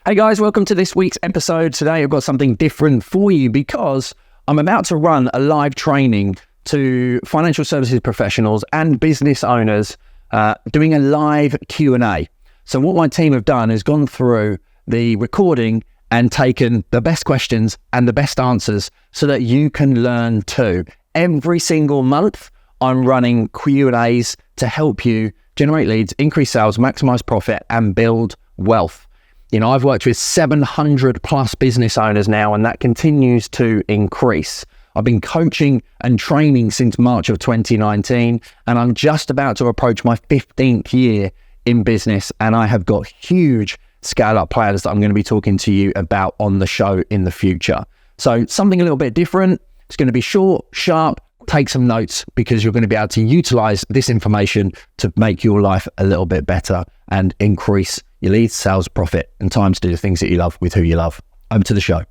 Hey guys, welcome to this week's episode. Today I've got something different for you because I'm about to run a live training to financial services professionals and business owners doing a live Q&A. So what my team have done is gone through the recording and taken the best questions and the best answers so that you can learn too. Every single month I'm running Q&As to help you generate leads, increase sales, maximize profit and build wealth. You know, I've worked with 700 plus business owners now, and that continues to increase. I've been coaching and training since March of 2019, and I'm just about to approach my 15th year in business, and I have got huge scale-up plans that I'm going to be talking to you about on the show in the future. So something a little bit different. It's going to be short, sharp. Take some notes because you're going to be able to utilize this information to make your life a little bit better and increase your leads, sales, profit, and time to do the things that you love with who you love. Over to the show.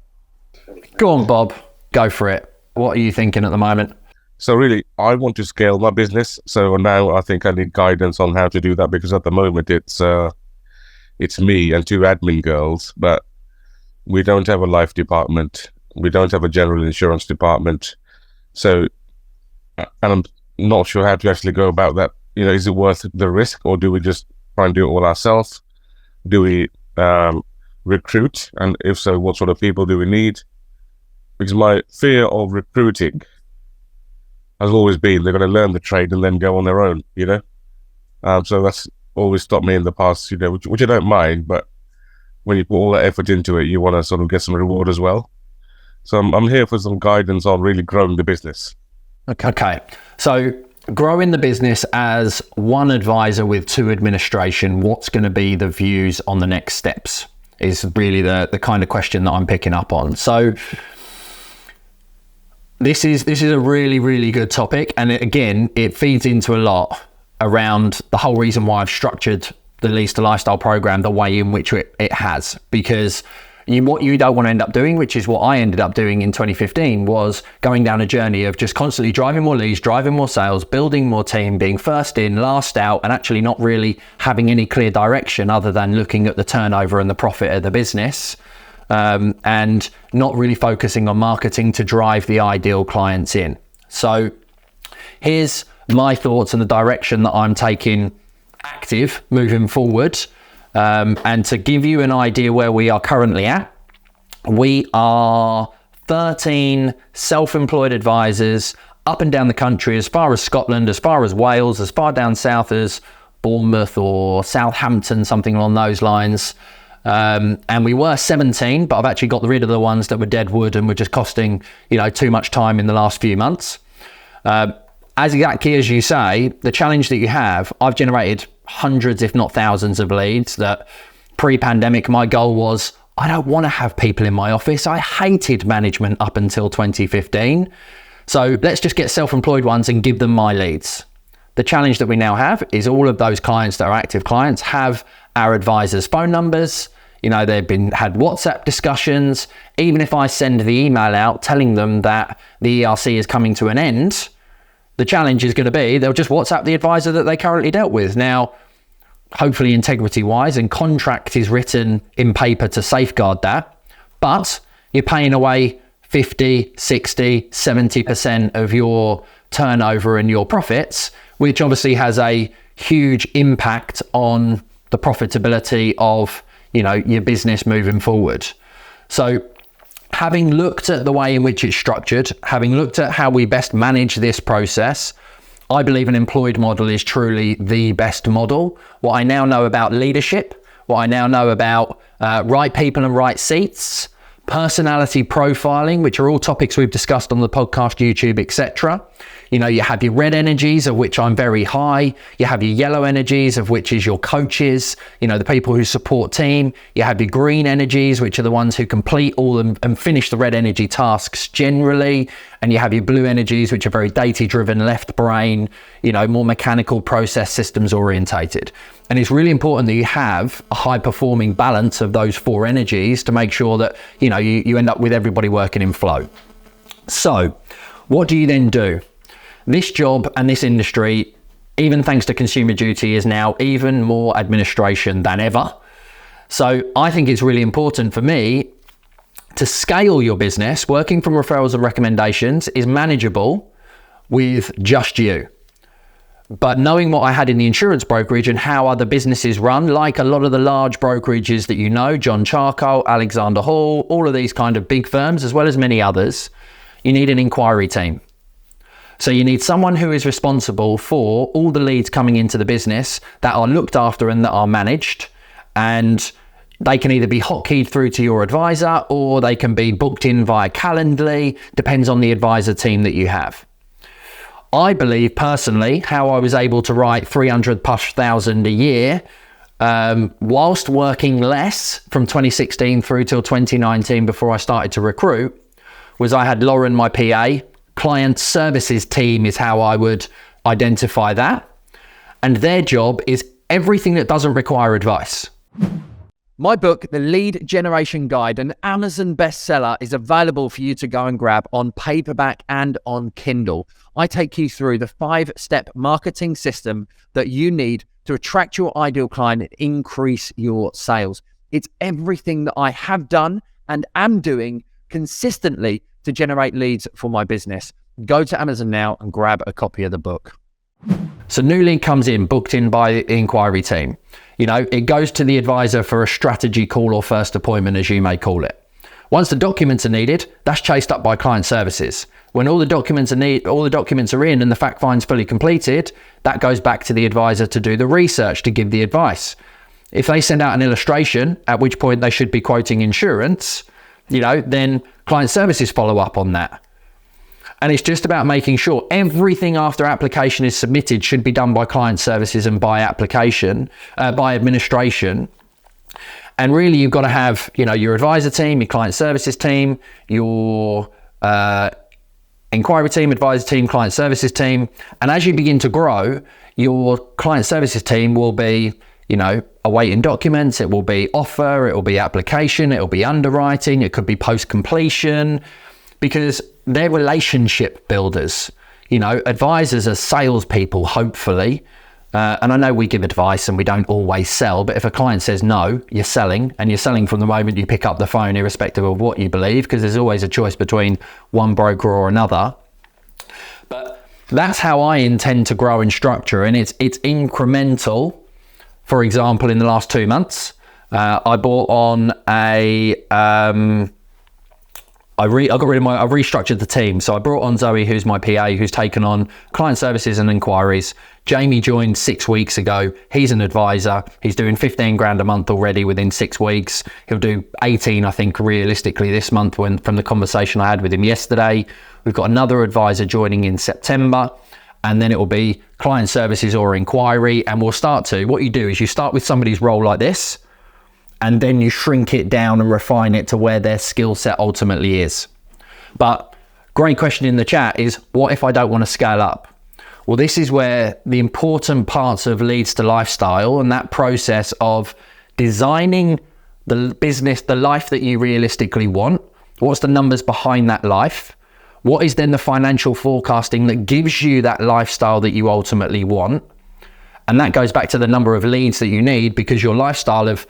Go on, Bob. Go for it. What are you thinking at the moment? So really, I want to scale my business. So now I think I need guidance on how to do that because at the moment it's me and two admin girls, but we don't have a life department. We don't have a general insurance department. So, and I'm not sure how to actually go about that. You know, is it worth the risk or do we just try and do it all ourselves? Do we recruit? And if so, what sort of people do we need? Because my fear of recruiting has always been they're going to learn the trade and then go on their own, you know? So that's always stopped me in the past, you know, which I don't mind, but when you put all that effort into it, you want to sort of get some reward as well. So I'm here for some guidance on really growing the business. Okay. So growing the business as one advisor with two administration, what's going to be the views on the next steps is really the kind of question that I'm picking up on. So this is a really, really good topic. And it feeds into a lot around the whole reason why I've structured the Leads to Lifestyle program the way in which it has, because what you don't want to end up doing, which is what I ended up doing in 2015, was going down a journey of just constantly driving more leads, driving more sales, building more team, being first in, last out, and actually not really having any clear direction other than looking at the turnover and the profit of the business, and not really focusing on marketing to drive the ideal clients in. So here's my thoughts and the direction that I'm taking active moving forward. And to give you an idea where we are currently at, we are 13 self-employed advisors up and down the country, as far as Scotland, as far as Wales, as far down south as Bournemouth or Southampton, something along those lines. And we were 17, but I've actually got rid of the ones that were dead wood and were just costing, too much time in the last few months. As exactly as you say, the challenge that you have, I've generated hundreds, if not thousands of leads that pre-pandemic, my goal was, I don't want to have people in my office. I hated management up until 2015. So let's just get self-employed ones and give them my leads. The challenge that we now have is all of those clients that are active clients have our advisors' phone numbers. They've had WhatsApp discussions. Even if I send the email out telling them that the ERC is coming to an end, the challenge is going to be they'll just WhatsApp the advisor that they currently dealt with. Now, hopefully integrity-wise, and contract is written in paper to safeguard that, but you're paying away 50, 60, 70% of your turnover and your profits, which obviously has a huge impact on the profitability of, your business moving forward. So having looked at the way in which it's structured, having looked at how we best manage this process, I believe an employed model is truly the best model. What I now know about leadership, what I now know about right people and right seats, personality profiling, which are all topics we've discussed on the podcast, YouTube, etc. You have your red energies, of which I'm very high. You have your yellow energies, of which is your coaches, the people who support team. You have your green energies, which are the ones who complete all and finish the red energy tasks generally. And you have your blue energies, which are very data-driven, left brain, more mechanical process systems orientated. And it's really important that you have a high-performing balance of those four energies to make sure that, you end up with everybody working in flow. So what do you then do? This job and this industry, even thanks to Consumer Duty, is now even more administration than ever. So I think it's really important for me to scale your business. Working from referrals and recommendations is manageable with just you. But knowing what I had in the insurance brokerage and how other businesses run, like a lot of the large brokerages that you know, John Charcoal, Alexander Hall, all of these kind of big firms, as well as many others, you need an inquiry team. So you need someone who is responsible for all the leads coming into the business that are looked after and that are managed. And they can either be hotkeyed through to your advisor or they can be booked in via Calendly, depends on the advisor team that you have. I believe personally how I was able to write 300,000+ a year whilst working less from 2016 through till 2019 before I started to recruit was I had Lauren, my PA, client services team is how I would identify that. And their job is everything that doesn't require advice. My book, The Lead Generation Guide, an Amazon bestseller, is available for you to go and grab on paperback and on Kindle. I take you through the 5-step marketing system that you need to attract your ideal client and increase your sales. It's everything that I have done and am doing consistently to generate leads for my business. Go to Amazon now and grab a copy of the book. So new lead comes in, booked in by the inquiry team. You know, it goes to the advisor for a strategy call or first appointment, as you may call it. Once the documents are needed, that's chased up by client services. When all the documents are in and the fact find's fully completed, that goes back to the advisor to do the research, to give the advice. If they send out an illustration, at which point they should be quoting insurance, you know, then client services follow up on that. And it's just about making sure everything after application is submitted should be done by client services and by application, by administration. And really, you've got to have, you know, your advisor team, your client services team, your inquiry team, advisor team, client services team. And as you begin to grow, your client services team will be, you know, awaiting documents. It will be offer, it will be application, it will be underwriting, it could be post-completion, because they're relationship builders. You know, advisors are salespeople, hopefully. And I know we give advice and we don't always sell, but if a client says no, you're selling, and you're selling from the moment you pick up the phone, irrespective of what you believe, because there's always a choice between one broker or another. But that's how I intend to grow and structure, and it's incremental. For example, in the last 2 months, I brought on I restructured the team. So I brought on Zoe, who's my PA, who's taken on client services and inquiries. Jamie joined 6 weeks ago. He's an advisor. He's doing 15 grand a month already within 6 weeks. He'll do 18, I think, realistically this month from the conversation I had with him yesterday. We've got another advisor joining in September, and then it will be client services or inquiry. And what you do is you start with somebody's role like this, and then you shrink it down and refine it to where their skill set ultimately is. But great question in the chat is, what if I don't want to scale up? Well, this is where the important parts of Leads to Lifestyle and that process of designing the business, the life that you realistically want. What's the numbers behind that life? What is then the financial forecasting that gives you that lifestyle that you ultimately want? And that goes back to the number of leads that you need, because your lifestyle of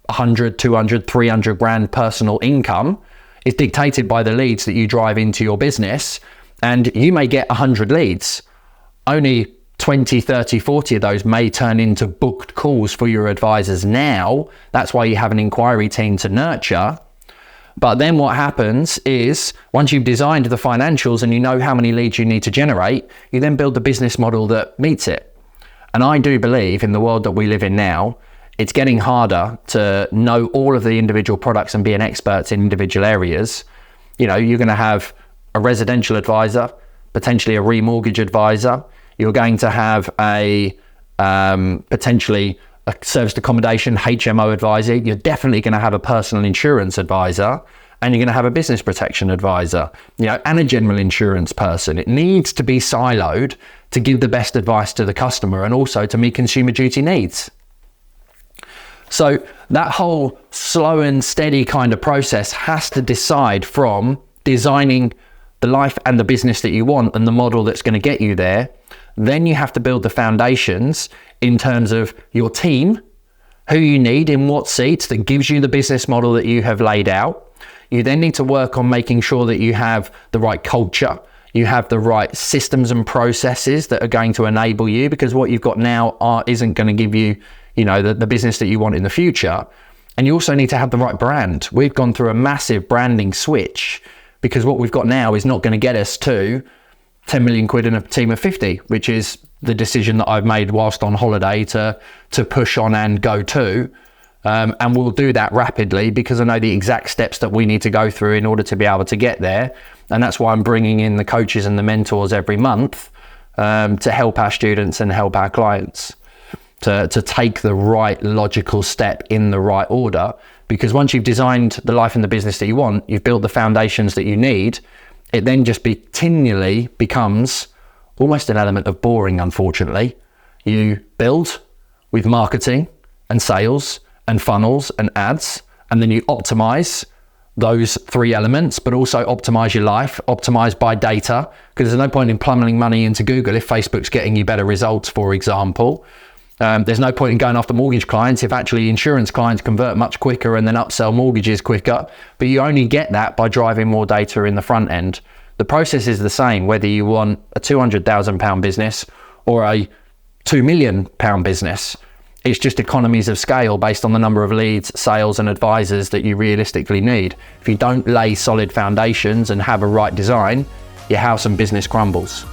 100, 200, 300 grand personal income is dictated by the leads that you drive into your business. And you may get 100 leads. Only 20, 30, 40 of those may turn into booked calls for your advisors now. That's why you have an inquiry team to nurture. But then what happens is, once you've designed the financials and you know how many leads you need to generate, you then build the business model that meets it. And I do believe in the world that we live in now, it's getting harder to know all of the individual products and be an expert in individual areas. You know, you're going to have a residential advisor, potentially a remortgage advisor. You're going to have a potentially a serviced accommodation HMO advisor. You're definitely going to have a personal insurance advisor, and you're going to have a business protection advisor, you know, and a general insurance person. It needs to be siloed to give the best advice to the customer and also to meet consumer duty needs. So that whole slow and steady kind of process has to decide from designing the life and the business that you want and the model that's going to get you there. Then you have to build the foundations in terms of your team, who you need in what seats that gives you the business model that you have laid out. You then need to work on making sure that you have the right culture, you have the right systems and processes that are going to enable you, because what you've got now isn't going to give you, the business that you want in the future. And you also need to have the right brand. We've gone through a massive branding switch, because what we've got now is not going to get us to 10 million quid in a team of 50, which is the decision that I've made whilst on holiday to push on and go to. And we'll do that rapidly, because I know the exact steps that we need to go through in order to be able to get there. And that's why I'm bringing in the coaches and the mentors every month to help our students and help our clients to take the right logical step in the right order. Because once you've designed the life and the business that you want, you've built the foundations that you need, it then just continually becomes almost an element of boring, unfortunately. You build with marketing and sales and funnels and ads, and then you optimize those three elements, but also optimize your life, optimize by data, because there's no point in plummeting money into Google if Facebook's getting you better results, for example. There's no point in going after mortgage clients if actually insurance clients convert much quicker and then upsell mortgages quicker. But you only get that by driving more data in the front end. The process is the same, whether you want a £200,000 business or a £2 million business. It's just economies of scale based on the number of leads, sales and advisors that you realistically need. If you don't lay solid foundations and have a right design, your house and business crumbles.